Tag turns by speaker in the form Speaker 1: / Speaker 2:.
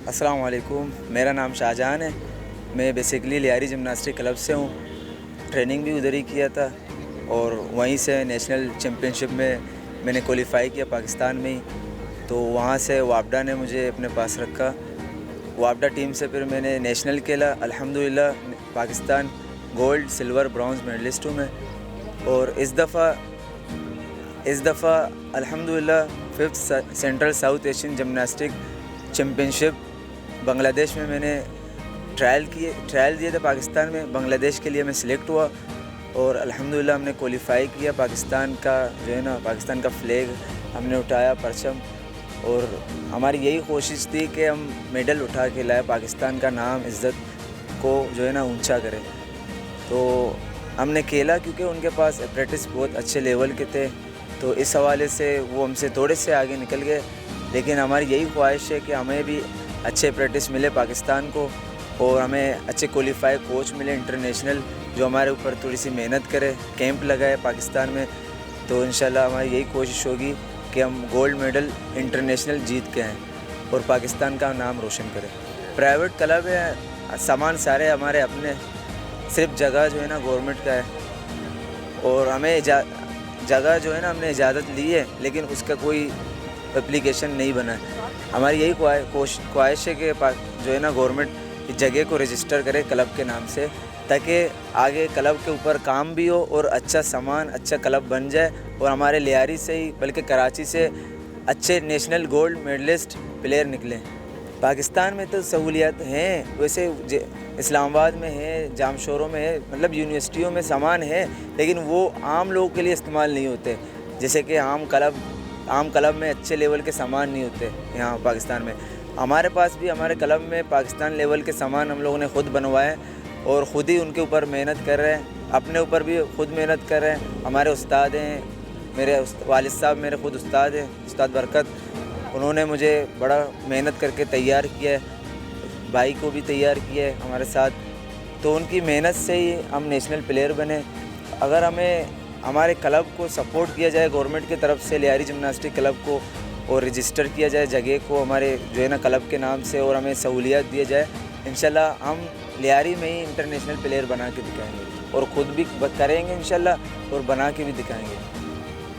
Speaker 1: السلام علیکم، میرا نام شاہجہان ہے۔ میں بیسیکلی لیاری جمناسٹک کلب سے ہوں۔ ٹریننگ بھی ادھر ہی کیا تھا اور وہیں سے نیشنل چیمپئن شپ میں نے کوالیفائی کیا پاکستان میں ہی، تو وہاں سے وابڈا نے مجھے اپنے پاس رکھا۔ وابڈا ٹیم سے پھر میں نے نیشنل کھیلا، الحمدللہ Pakistan gold, silver, bronze medalist ہوں میں۔ اور اس دفعہ الحمدللہ 5th central south Asian gymnastic championship Bangladesh میں نے ٹرائل دیے تھے پاکستان میں۔ بنگلہ دیش کے لیے میں سلیکٹ ہوا اور الحمدللہ ہم نے کوالیفائی کیا۔ پاکستان کا فلیگ ہم نے اٹھایا، پرچم، اور ہماری یہی کوشش تھی کہ ہم میڈل اٹھا کے لائے، پاکستان کا نام، عزت کو اونچا کریں۔ تو ہم نے کھیلا کیونکہ ان کے پاس اپریٹس بہت اچھے لیول کے تھے، تو اس حوالے سے وہ ہم سے تھوڑے سے آگے نکل گئے، لیکن ہماری یہی خواہش ہے کہ ہمیں بھی اچھے پریکٹس ملے پاکستان کو، اور ہمیں اچھے کوالیفائی کوچ ملے انٹرنیشنل، جو ہمارے اوپر تھوڑی سی محنت کرے، کیمپ لگائے پاکستان میں۔ تو انشاءاللہ ہماری یہی کوشش ہوگی کہ ہم گولڈ میڈل انٹرنیشنل جیت کے آئیں اور پاکستان کا نام روشن کریں۔ پرائیویٹ کلب ہے، سامان سارے ہمارے اپنے، صرف جگہ گورنمنٹ کا ہے، اور ہمیں جگہ ہم نے اجازت لی ہے، لیکن اس کا کوئی اپلیکیشن نہیں بنا ہے۔ ہماری یہی خواہش ہے کہ گورنمنٹ اس جگہ کو رجسٹر کرے کلب کے نام سے، تاکہ آگے کلب کے اوپر کام بھی ہو اور اچھا سامان، اچھا کلب بن جائے، اور ہمارے لیاری سے ہی بلکہ کراچی سے اچھے نیشنل گولڈ میڈلسٹ پلیئر نکلیں۔ پاکستان میں تو سہولیات ہیں، ویسے اسلام آباد میں ہے، جامشوروں میں ہے، مطلب یونیورسٹیوں میں سامان ہے، لیکن وہ عام لوگوں کے لیے استعمال نہیں ہوتے، جیسے کہ عام کلب میں اچھے لیول کے سامان نہیں ہوتے یہاں پاکستان میں۔ ہمارے پاس بھی ہمارے کلب میں پاکستان لیول کے سامان ہم لوگوں نے خود بنوائے اور خود ہی ان کے اوپر محنت کر رہے ہیں، اپنے اوپر بھی خود محنت کر رہے ہیں۔ ہمارے استاد ہیں، میرے والد صاحب میرے خود استاد ہیں، استاد برکت، انہوں نے مجھے بڑا محنت کر کے تیار کیا ہے، بھائی کو بھی تیار کیا ہے ہمارے ساتھ، تو ان کی محنت سے ہی ہم نیشنل پلیئر بنے۔ اگر ہمارے کلب کو سپورٹ کیا جائے گورنمنٹ کی طرف سے، لیاری جمناسٹک کلب کو، اور رجسٹر کیا جائے جگہ کو ہمارے کلب کے نام سے، اور ہمیں سہولیات دیا جائے، انشاءاللہ ہم لیاری میں ہی انٹرنیشنل پلیئر بنا کے دکھائیں گے، اور خود بھی کریں گے انشاءاللہ، اور بنا کے بھی دکھائیں گے۔